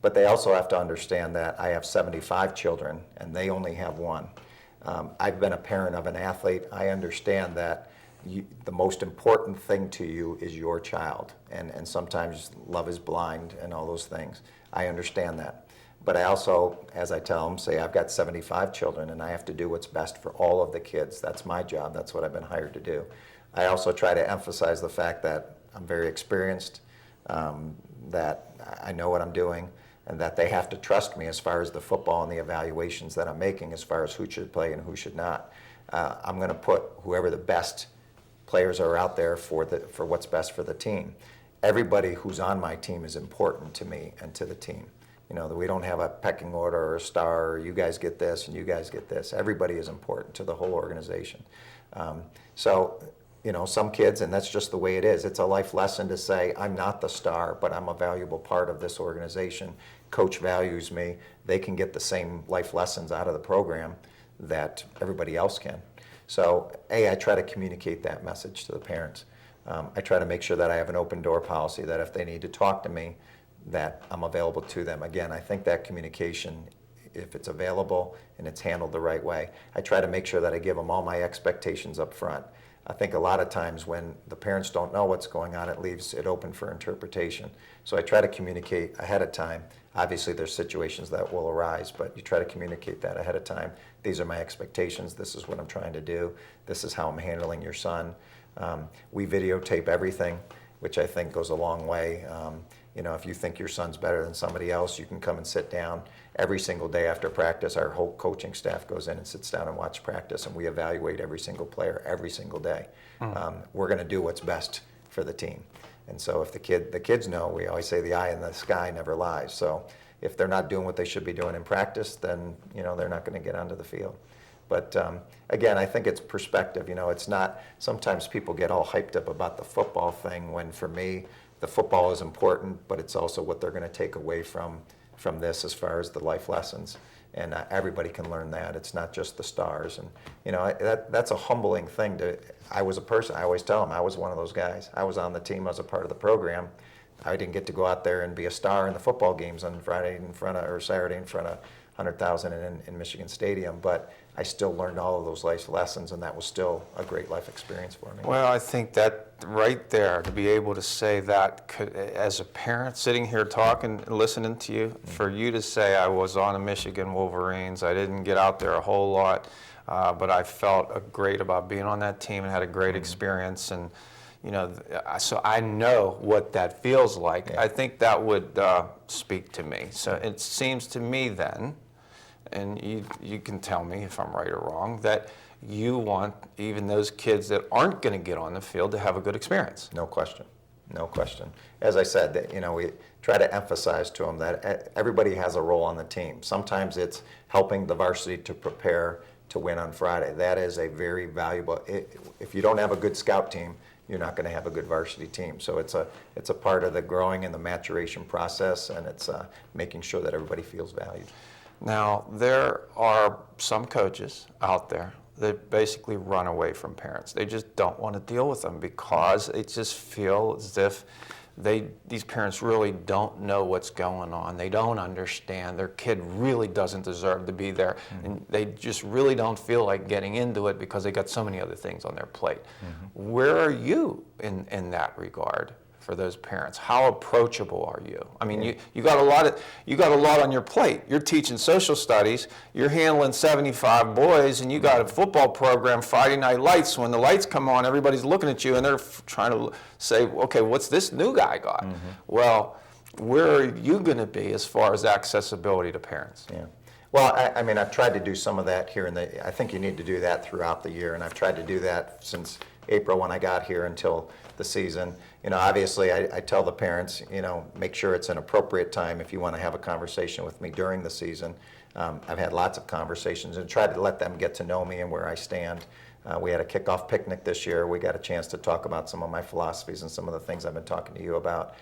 B: But they also have to understand that I have 75 children and they only have one. I've been a parent of an athlete. I understand that the most important thing to you is your child. And sometimes love is blind and all those things. I understand that. But I also, as I tell them, say I've got 75 children and I have to do what's best for all of the kids. That's my job. That's what I've been hired to do. I also try to emphasize the fact that I'm very experienced, that I know what I'm doing, and that they have to trust me as far as the football and the evaluations that I'm making as far as who should play and who should not. I'm going to put whoever the best players are out there for what's best for the team. Everybody who's on my team is important to me and to the team. That we don't have a pecking order or a star, or you guys get this and you guys get this. Everybody is important to the whole organization. Some kids, and that's just the way it is. It's a life lesson to say, I'm not the star, but I'm a valuable part of this organization. Coach values me. They can get the same life lessons out of the program that everybody else can. So, I try to communicate that message to the parents. I try to make sure that I have an open door policy, that if they need to talk to me, that I'm available to them. Again, I think that communication, if it's available and it's handled the right way, I try to make sure that I give them all my expectations up front. I think a lot of times when the parents don't know what's going on, it leaves it open for interpretation. So I try to communicate ahead of time. Obviously, there's situations that will arise, but you try to communicate that ahead of time. These are my expectations. This is what I'm trying to do. This is how I'm handling your son. We videotape everything, which I think goes a long way. If you think your son's better than somebody else, you can come and sit down. Every single day after practice, our whole coaching staff goes in and sits down and watches practice, and we evaluate every single player every single day. We're going to do what's best for the team. And so if the kids know, we always say the eye in the sky never lies. So if they're not doing what they should be doing in practice, then they're not going to get onto the field. But again, I think it's perspective. It's not, sometimes people get all hyped up about the football thing, when for me, the football is important, but it's also what they're going to take away from this as far as the life lessons. And everybody can learn that. It's not just the stars. And that's a humbling thing. I was a person, I always tell them, I was one of those guys. I was on the team, I was a part of the program. I didn't get to go out there and be a star in the football games on Saturday in front of 100,000 in Michigan Stadium, but I still learned all of those life lessons, and that was still a great life experience for me.
A: Well, I think that right there, to be able to say that, as a parent sitting here talking and listening to you, for you to say, I was on the Michigan Wolverines, I didn't get out there a whole lot, but I felt great about being on that team and had a great experience, and so I know what that feels like. I think that would speak to me. So it seems to me then and you can tell me if I'm right or wrong, that you want even those kids that aren't going to get on the field to have a good experience.
B: No question. No question. As I said, that, we try to emphasize to them that everybody has a role on the team. Sometimes it's helping the varsity to prepare to win on Friday. That is a very valuable. If you don't have a good scout team, you're not going to have a good varsity team. So it's a part of the growing and the maturation process, and it's making sure that everybody feels valued.
A: Now, there are some coaches out there that basically run away from parents. They just don't want to deal with them because they just feel as if these parents really don't know what's going on. They don't understand. Their kid really doesn't deserve to be there. Mm-hmm. And they just really don't feel like getting into it because they got so many other things on their plate. Mm-hmm. Where are you in that regard for those parents? How approachable are you? I mean, you got a lot on your plate. You're teaching social studies, you're handling 75 boys, and you got a football program, Friday Night Lights. When the lights come on, everybody's looking at you and they're trying to say, okay, what's this new guy got? Mm-hmm. Well, where are you going to be as far as accessibility to parents?
B: Yeah. Well, I mean, I've tried to do some of that here, and I think you need to do that throughout the year, and I've tried to do that since April when I got here until the season. Obviously, I tell the parents, make sure it's an appropriate time if you want to have a conversation with me during the season. I've had lots of conversations and tried to let them get to know me and where I stand. We had a kickoff picnic this year. We got a chance to talk about some of my philosophies and some of the things I've been talking to you about.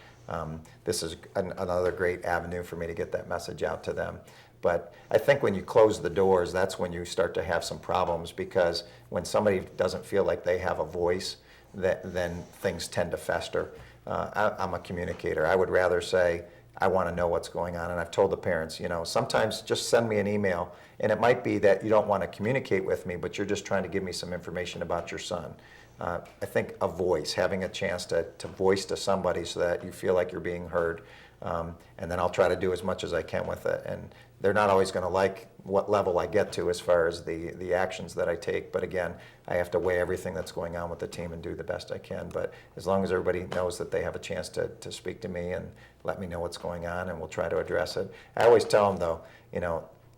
B: This is another great avenue for me to get that message out to them. But I think when you close the doors, that's when you start to have some problems, because when somebody doesn't feel like they have a voice, then things tend to fester. I'm a communicator. I would rather say, I want to know what's going on. And I've told the parents, sometimes just send me an email. And it might be that you don't want to communicate with me, but you're just trying to give me some information about your son. I think a voice, having a chance to voice to somebody so that you feel like you're being heard. And then I'll try to do as much as I can with it. And they're not always going to like what level I get to as far as the actions that I take. But again, I have to weigh everything that's going on with the team and do the best I can. But as long as everybody knows that they have a chance to speak to me and let me know what's going on, and we'll try to address it. I always tell them, though,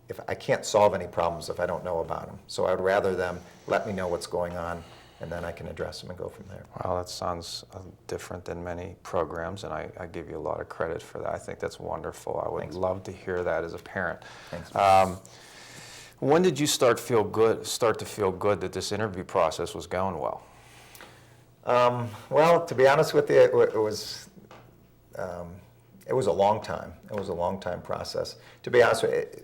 B: if I can't solve any problems if I don't know about them. So I would rather them let me know what's going on, and then I can address them and go from there.
A: Well, that sounds different than many programs, and I give you a lot of credit for that. I think that's wonderful. I would love to hear that as a parent.
B: Thanks.
A: When did you start to feel good that this interview process was going well?
B: Well, to be honest with you, it was a long time. It was a long time process. To be honest with you,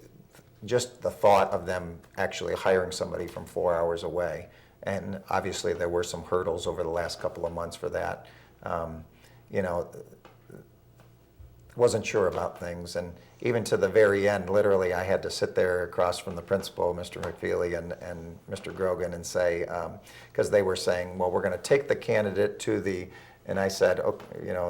B: just the thought of them actually hiring somebody from 4 hours away. And obviously there were some hurdles over the last couple of months for that. Wasn't sure about things, and even to the very end, literally I had to sit there across from the principal, Mr. McFeely, and Mr. Grogan, and say, because they were saying, well, we're going to take the candidate to the, and I said, okay,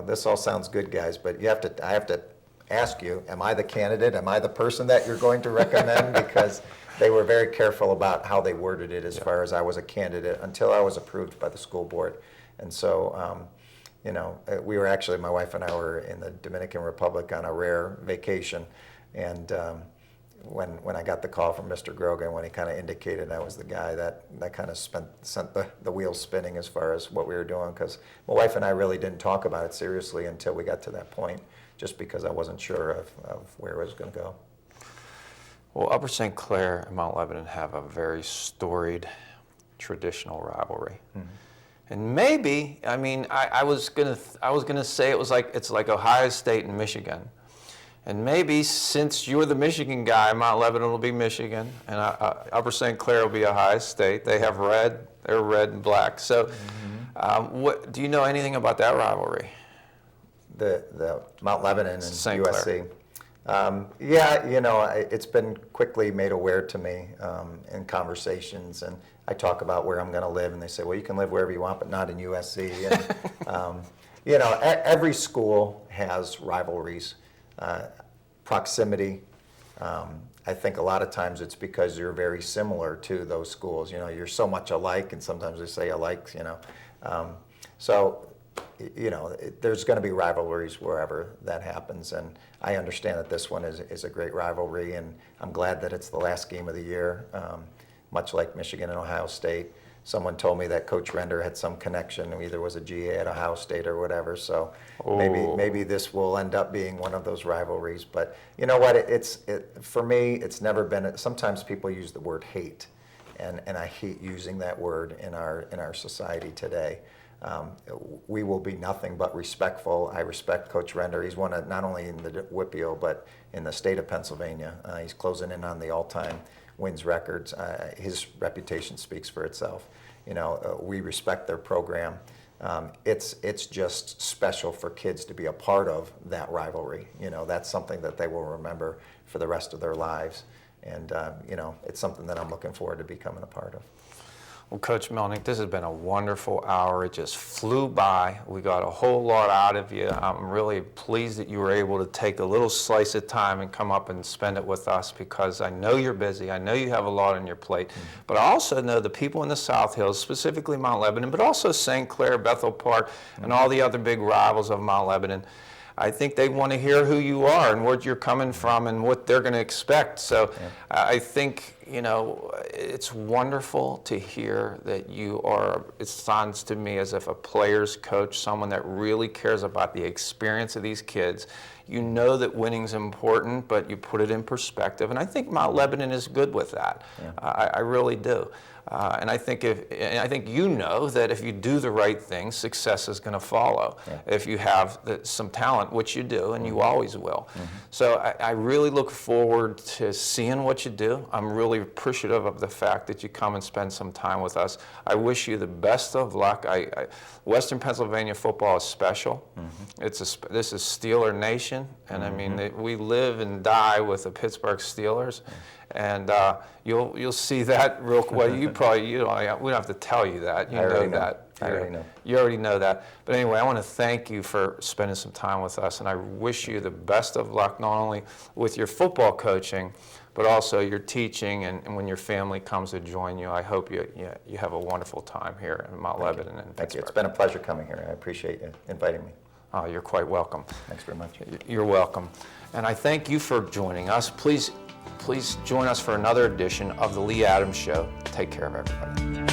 B: this all sounds good, guys, but I have to ask you, am I the candidate? Am I the person that you're going to recommend? Because they were very careful about how they worded it as far as I was a candidate until I was approved by the school board. And so, we were actually, my wife and I were in the Dominican Republic on a rare vacation. And when I got the call from Mr. Grogan, when he kind of indicated I was the guy, that kind of sent the wheels spinning as far as what we were doing. Because my wife and I really didn't talk about it seriously until we got to that point, just because I wasn't sure of where it was going to go.
A: Well, Upper St. Clair and Mount Lebanon have a very storied traditional rivalry. Mm-hmm. And maybe, I mean, I was gonna say it's like Ohio State and Michigan. And maybe since you're the Michigan guy, Mount Lebanon will be Michigan, and Upper St. Clair will be Ohio State. They have red, they're red and black. So, what do you know anything about that rivalry?
B: The Mount Lebanon and
A: St.
B: USC.
A: Clair.
B: It's been quickly made aware to me in conversations, and I talk about where I'm going to live, and they say, well, you can live wherever you want, but not in USC. And, every school has rivalries, proximity. I think a lot of times it's because you're very similar to those schools. You're so much alike, and sometimes they say alike, So there's going to be rivalries wherever that happens, and I understand that this one is a great rivalry, and I'm glad that it's the last game of the year, much like Michigan and Ohio State. Someone told me that Coach Render had some connection, either was a GA at Ohio State or whatever, so maybe this will end up being one of those rivalries. But you know what, for me, it's never been, sometimes people use the word hate, and I hate using that word in our society today. We will be nothing but respectful. I respect Coach Render. He's won not only in the WPIAL, but in the state of Pennsylvania. He's closing in on the all-time wins records. His reputation speaks for itself. We respect their program. It's just special for kids to be a part of that rivalry. That's something that they will remember for the rest of their lives. And, it's something that I'm looking forward to becoming a part of.
A: Well, Coach Melnyk, this has been a wonderful hour. It just flew by. We got a whole lot out of you. I'm really pleased that you were able to take a little slice of time and come up and spend it with us, because I know you're busy. I know you have a lot on your plate. But I also know the people in the South Hills, specifically Mount Lebanon, but also St. Clair, Bethel Park, and all the other big rivals of Mount Lebanon, I think they want to hear who you are and where you're coming from and what they're going to expect. So I think, it's wonderful to hear that you are, it sounds to me as if a player's coach, someone that really cares about the experience of these kids. You know that winning's important, but you put it in perspective. And I think Mount Lebanon is good with that. Yeah. I really do. And I think you know that if you do the right thing, success is going to follow. Yeah. If you have some talent, which you do, and you always will. So I really look forward to seeing what you do. I'm really appreciative of the fact that you come and spend some time with us. I wish you the best of luck. Western Pennsylvania football is special. This is Steeler Nation, and I mean we live and die with the Pittsburgh Steelers. And you'll see that real quick. Well, we don't have to tell you that. You know that.
B: I already know.
A: You already know that. But anyway, I want to thank you for spending some time with us, and I wish you the best of luck, not only with your football coaching, but also your teaching, and when your family comes to join you. I hope you have a wonderful time here in Mount Lebanon and Pittsburgh.
B: Thank you. It's been a pleasure coming here. I appreciate you inviting me.
A: Oh, you're quite welcome.
B: Thanks very much.
A: You're welcome. And I thank you for joining us. Please join us for another edition of the Lee Adams Show. Take care of everybody.